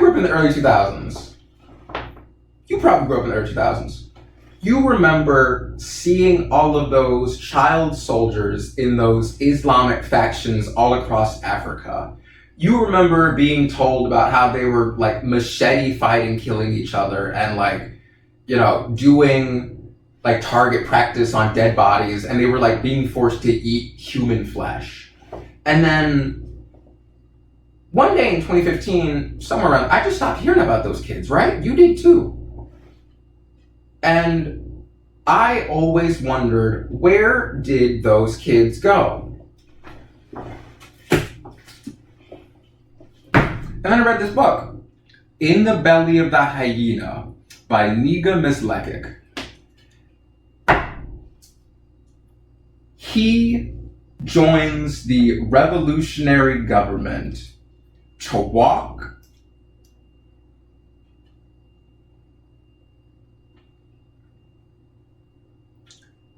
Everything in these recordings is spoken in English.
grew up in the early 2000s. You probably grew up in the early 2000s. You remember seeing all of those child soldiers in those Islamic factions all across Africa. You remember being told about how they were like machete fighting, killing each other, and like, you know, doing like target practice on dead bodies, and they were like being forced to eat human flesh. And then one day in 2015, somewhere around, I just stopped hearing about those kids, right? You did too. And I always wondered, where did those kids go? And then I read this book, In the Belly of the Hyena, by Niga Mislekic. He joins the revolutionary government to walk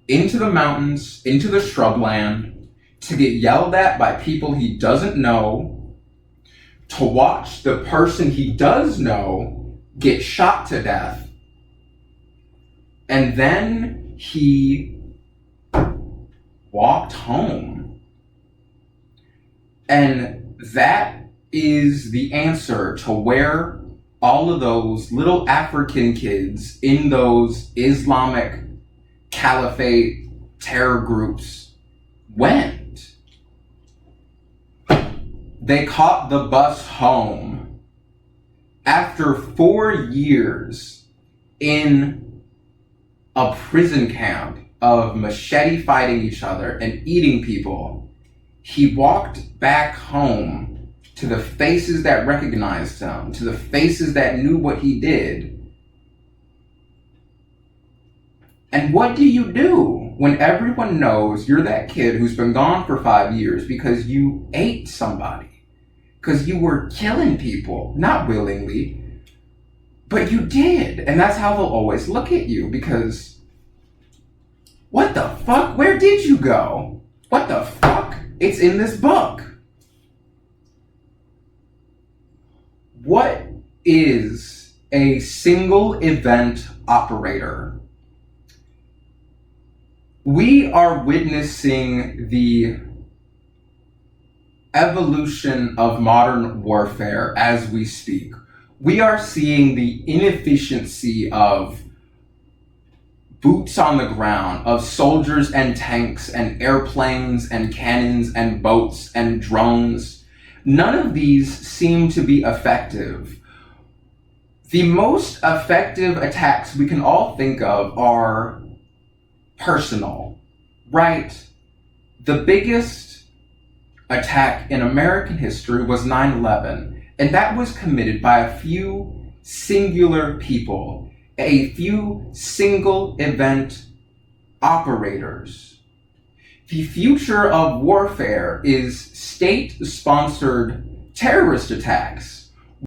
into the mountains, into the shrubland, to get yelled at by people he doesn't know, to watch the person he does know get shot to death, and then he walked home. And that is the answer to where all of those little African kids in those Islamic caliphate terror groups went. They caught the bus home after 4 years in a prison camp of machete fighting each other and eating people. He walked back home to the faces that recognized him, to the faces that knew what he did. And what do you do when everyone knows you're that kid who's been gone for 5 years because you ate somebody? Because you were killing people, not willingly, but you did. And that's how they'll always look at you, because what the fuck? Where did you go? What the fuck? It's in this book. What is a single event operator? We are witnessing the evolution of modern warfare as we speak. We are seeing the inefficiency of boots on the ground, of soldiers and tanks and airplanes and cannons and boats and drones. None of these seem to be effective. The most effective attacks we can all think of are personal, right? The biggest attack in American history was 9/11, and that was committed by a few singular people, a few single event operators. The future of warfare is state-sponsored terrorist attacks.